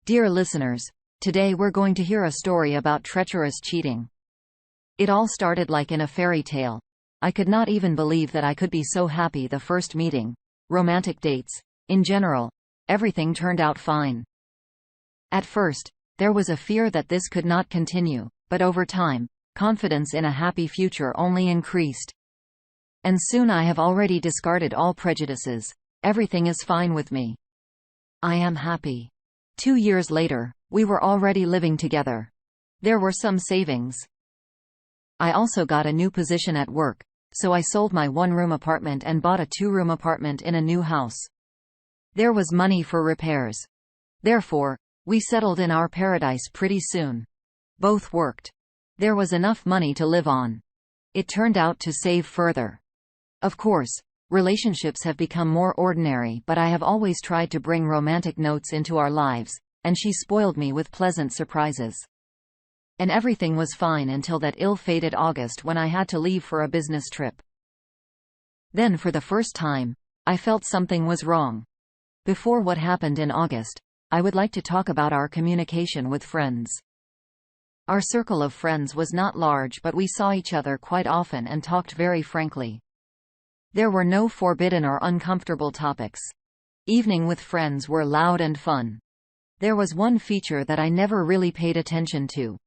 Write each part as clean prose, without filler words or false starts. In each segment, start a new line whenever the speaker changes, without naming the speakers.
Dear listeners, today we're going to hear a story about treacherous cheating. It all started like in a fairy tale. I could not even believe that I could be so happy the first meeting. Romantic dates. In general, everything turned out fine. At first, there was a fear that this could not continue, but over time, confidence in a happy future only increased. And soon I have already discarded all prejudices. Everything is fine with me. I am happy. 2 years later, we were already living together. There were some savings. I also got a new position at work, so I sold my one-room apartment and bought a two-room apartment in a new house. There was money for repairs. Therefore, we settled in our paradise pretty soon. Both worked. There was enough money to live on. It turned out to save further. Of course, relationships have become more ordinary, but I have always tried to bring romantic notes into our lives, and she spoiled me with pleasant surprises. And everything was fine until that ill-fated August when I had to leave for a business trip. Then for the first time, I felt something was wrong. Before what happened in August, I would like to talk about our communication with friends. Our circle of friends was not large, but we saw each other quite often and talked very frankly. There were no forbidden or uncomfortable topics. Evening with friends were loud and fun. There was one feature that I never really paid attention to.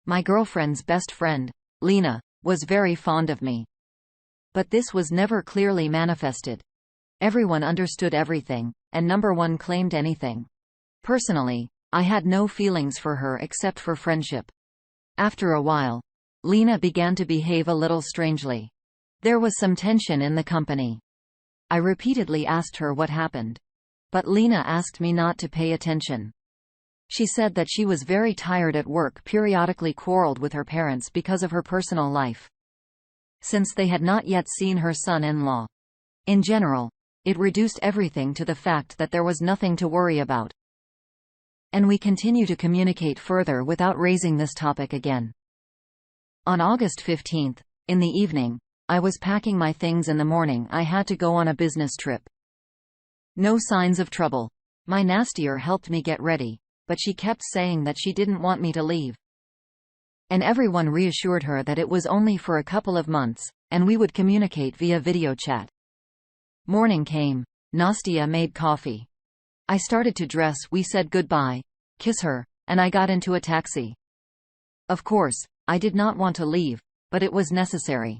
My girlfriend's best friend, Lena, was very fond of me. But this was never clearly manifested. Everyone understood everything, and number one claimed anything. Personally, I had no feelings for her except for friendship. After a while, Lena began to behave a little strangely. There was some tension in the company. I repeatedly asked her what happened. But Lena asked me not to pay attention. She said that she was very tired at work, periodically quarreled with her parents because of her personal life. Since they had not yet seen her son-in-law. In general, it reduced everything to the fact that there was nothing to worry about. And we continue to communicate further without raising this topic again. On August 15th, in the evening, I was packing my things. In the morning I had to go on a business trip. No signs of trouble. My nastier helped me get ready, but she kept saying that she didn't want me to leave. And everyone reassured her that it was only for a couple of months, and we would communicate via video chat. Morning came. Nastia made coffee. I started to dress. We said goodbye, kiss her, and I got into a taxi. Of course, I did not want to leave, but it was necessary.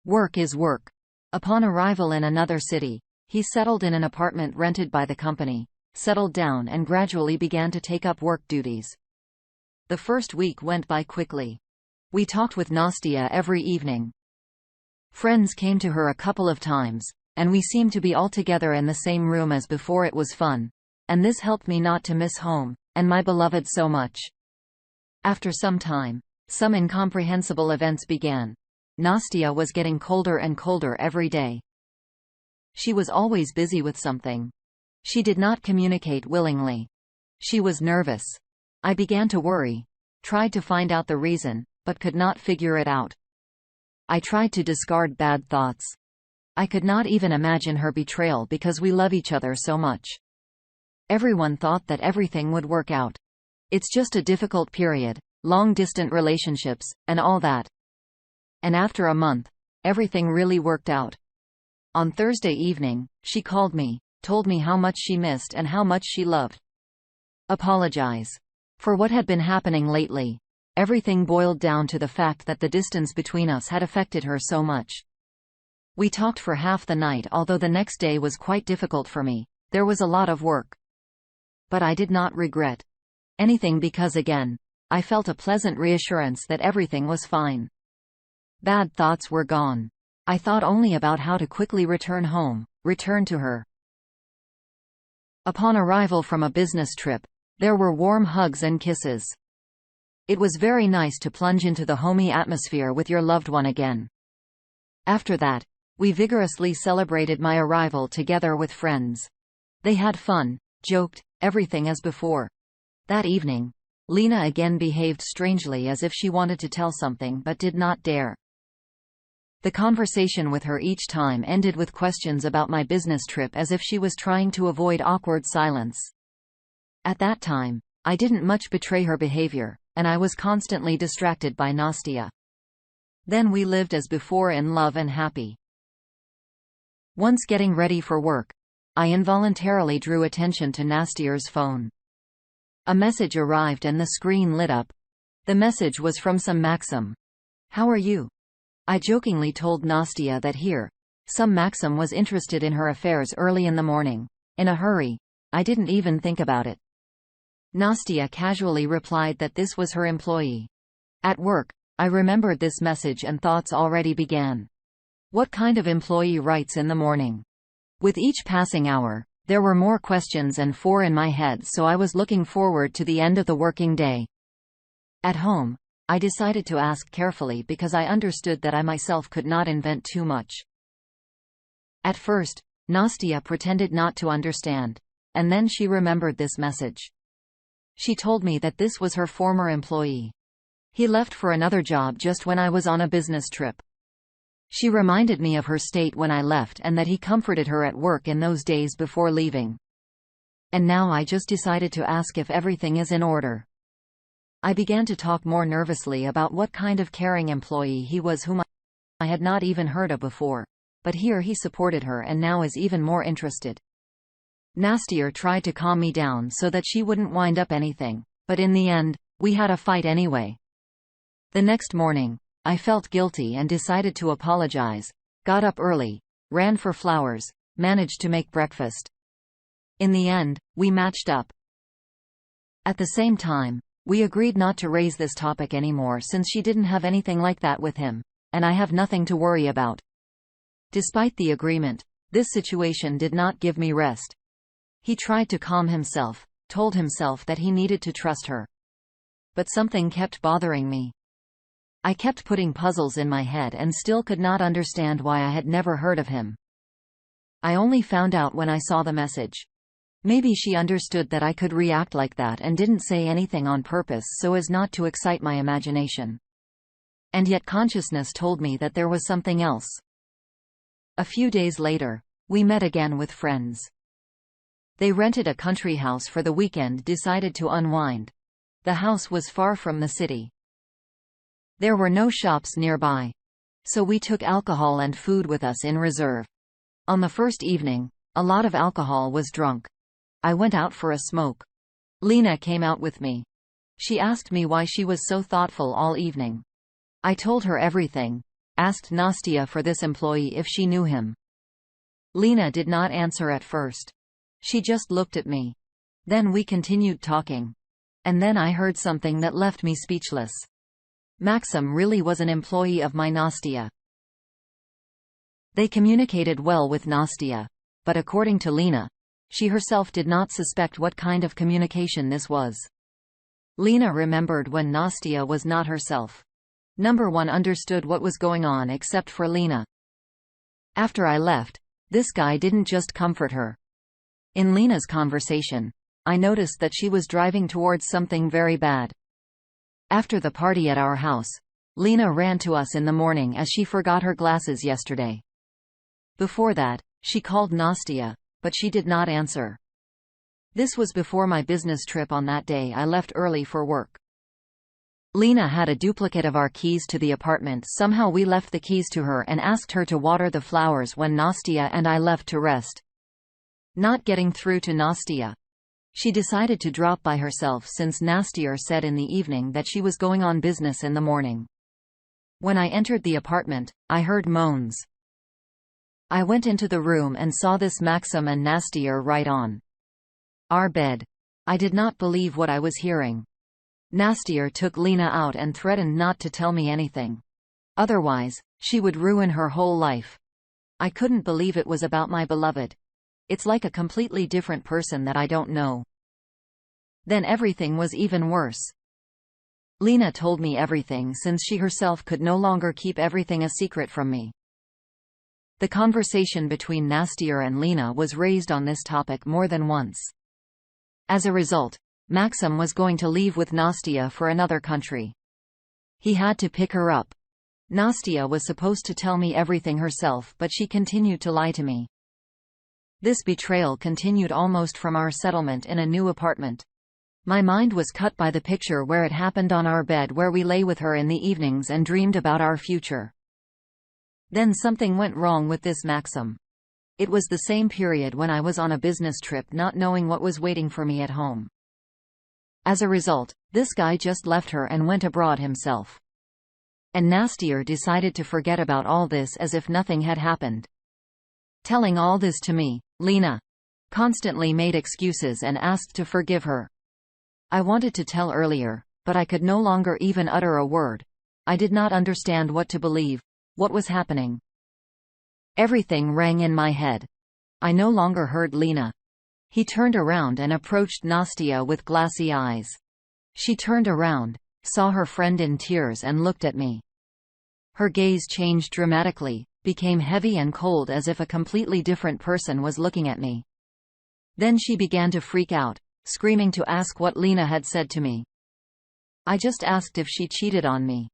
Work is work. Upon arrival in another city, he settled in an apartment rented by the company, settled down and gradually began to take up work duties. The first week went by quickly. We talked with Nastia every evening. Friends came to her a couple of times, and we seemed to be all together in the same room as before. It was fun, and this helped me not to miss home, and my beloved so much. After some time, some incomprehensible events began. Nastia was getting colder and colder every day. She was always busy with something. She did not communicate willingly. She was nervous. I began to worry. Tried to find out the reason, but could not figure it out. I tried to discard bad thoughts. I could not even imagine her betrayal because we love each other so much. Everyone thought that everything would work out. It's just a difficult period, long-distance relationships, and all that. And after a month, everything really worked out. On Thursday evening, she called me, told me how much she missed and how much she loved. Apologize for what had been happening lately. Everything boiled down to the fact that the distance between us had affected her so much. We talked for half the night, although the next day was quite difficult for me. There was a lot of work. But I did not regret anything because again, I felt a pleasant reassurance that everything was fine. Bad thoughts were gone. I thought only about how to quickly return home, return to her. Upon arrival from a business trip, there were warm hugs and kisses. It was very nice to plunge into the homey atmosphere with your loved one again. After that, we vigorously celebrated my arrival together with friends. They had fun, joked, everything as before. That evening, Lena again behaved strangely as if she wanted to tell something but did not dare. The conversation with her each time ended with questions about my business trip as if she was trying to avoid awkward silence. At that time, I didn't much betray her behavior, and I was constantly distracted by Nastya. Then we lived as before in love and happy. Once getting ready for work, I involuntarily drew attention to Nastya's phone. A message arrived and the screen lit up. The message was from some Maxim. "How are you?" I jokingly told Nastya that some Maxim was interested in her affairs early in the morning. In a hurry. I didn't even think about it. Nastya casually replied that this was her employee. At work, I remembered this message and thoughts already began. What kind of employee writes in the morning? With each passing hour, there were more questions and four in my head, so I was looking forward to the end of the working day. At home, I decided to ask carefully because I understood that I myself could not invent too much. At first, Nastya pretended not to understand, and then she remembered this message. She told me that this was her former employee. He left for another job just when I was on a business trip. She reminded me of her state when I left and that he comforted her at work in those days before leaving. And now I just decided to ask if everything is in order. I began to talk more nervously about what kind of caring employee he was whom I had not even heard of before. But here he supported her and now is even more interested. Nastya tried to calm me down so that she wouldn't wind up anything, but in the end, we had a fight anyway. The next morning, I felt guilty and decided to apologize, got up early, ran for flowers, managed to make breakfast. In the end, we matched up. At the same time, we agreed not to raise this topic anymore since she didn't have anything like that with him, and I have nothing to worry about. Despite the agreement, this situation did not give me rest. He tried to calm himself, told himself that he needed to trust her. But something kept bothering me. I kept putting puzzles in my head and still could not understand why I had never heard of him. I only found out when I saw the message. Maybe she understood that I could react like that and didn't say anything on purpose so as not to excite my imagination. And yet consciousness told me that there was something else. A few days later, we met again with friends. They rented a country house for the weekend, decided to unwind. The house was far from the city. There were no shops nearby. So we took alcohol and food with us in reserve. On the first evening, a lot of alcohol was drunk. I went out for a smoke. Lena came out with me. She asked me why she was so thoughtful all evening. I told her everything. Asked Nastya for this employee if she knew him. Lena did not answer at first. She just looked at me. Then we continued talking. And then I heard something that left me speechless. Maxim really was an employee of my Nastya. They communicated well with Nastya, but according to Lena, she herself did not suspect what kind of communication this was. Lena remembered when Nastya was not herself. Number one understood what was going on except for Lena. After I left, this guy didn't just comfort her. In Lena's conversation, I noticed that she was driving towards something very bad. After the party at our house, Lena ran to us in the morning as she forgot her glasses yesterday. Before that, she called Nastya, but she did not answer. This was before my business trip. On that day I left early for work. Lena had a duplicate of our keys to the apartment. Somehow we left the keys to her and asked her to water the flowers when Nastya and I left to rest. Not getting through to Nastya. She decided to drop by herself since Nastya said in the evening that she was going on business in the morning. When I entered the apartment, I heard moans. I went into the room and saw this Maxim and Nastya right on our bed. I did not believe what I was hearing. Nastya took Lena out and threatened not to tell me anything. Otherwise, she would ruin her whole life. I couldn't believe it was about my beloved. It's like a completely different person that I don't know. Then everything was even worse. Lena told me everything since she herself could no longer keep everything a secret from me. The conversation between Nastya and Lena was raised on this topic more than once. As a result, Maxim was going to leave with Nastya for another country. He had to pick her up. Nastya was supposed to tell me everything herself, but she continued to lie to me. This betrayal continued almost from our settlement in a new apartment. My mind was cut by the picture where it happened on our bed where we lay with her in the evenings and dreamed about our future. Then something went wrong with this Maxim. It was the same period when I was on a business trip not knowing what was waiting for me at home. As a result, this guy just left her and went abroad himself. And Nastier decided to forget about all this as if nothing had happened. Telling all this to me, Lena constantly made excuses and asked to forgive her. I wanted to tell earlier, but I could no longer even utter a word. I did not understand what to believe, what was happening. Everything rang in my head. I no longer heard Lena. He turned around and approached Nastia with glassy eyes. She turned around, saw her friend in tears and looked at me. Her gaze changed dramatically, became heavy and cold as if a completely different person was looking at me. Then she began to freak out, screaming to ask what Lena had said to me. I just asked if she cheated on me.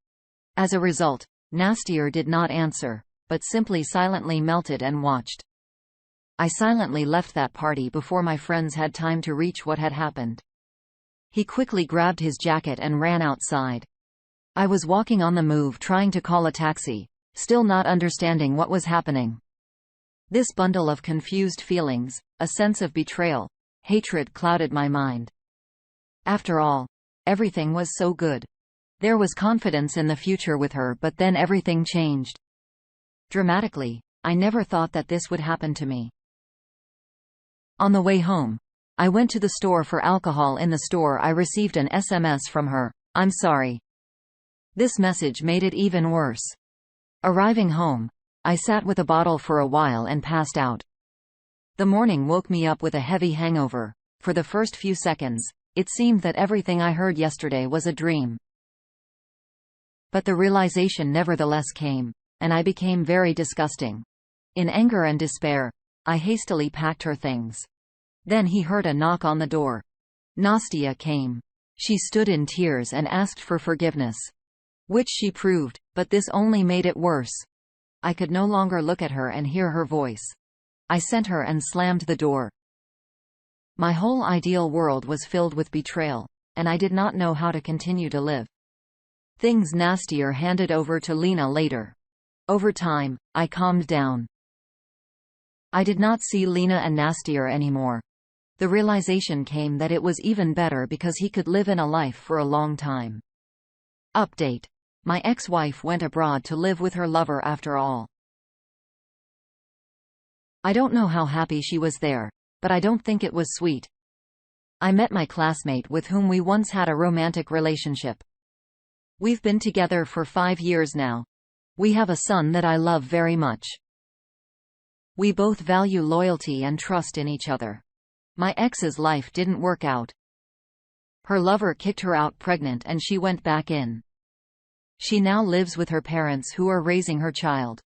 As a result, Nastier did not answer, but simply silently melted and watched. I silently left that party before my friends had time to reach what had happened. He quickly grabbed his jacket and ran outside. I was walking on the move trying to call a taxi, still not understanding what was happening. This bundle of confused feelings, a sense of betrayal, hatred clouded my mind. After all, everything was so good. There was confidence in the future with her, but then everything changed. Dramatically, I never thought that this would happen to me. On the way home, I went to the store for alcohol. In the store I received an SMS from her, "I'm sorry." This message made it even worse. Arriving home, I sat with a bottle for a while and passed out. The morning woke me up with a heavy hangover. For the first few seconds, it seemed that everything I heard yesterday was a dream. But the realization nevertheless came, and I became very disgusting. In anger and despair, I hastily packed her things. Then he heard a knock on the door. Nastia came. She stood in tears and asked for forgiveness. Which she proved, but this only made it worse. I could no longer look at her and hear her voice. I sent her and slammed the door. My whole ideal world was filled with betrayal, and I did not know how to continue to live. Things Nastier handed over to Lena later. Over time, I calmed down. I did not see Lena and Nastier anymore. The realization came that it was even better because he could live in a life for a long time. Update. My ex-wife went abroad to live with her lover after all. I don't know how happy she was there, but I don't think it was sweet. I met my classmate with whom we once had a romantic relationship. We've been together for 5 years now. We have a son that I love very much. We both value loyalty and trust in each other. My ex's life didn't work out. Her lover kicked her out pregnant and she went back in. She now lives with her parents who are raising her child.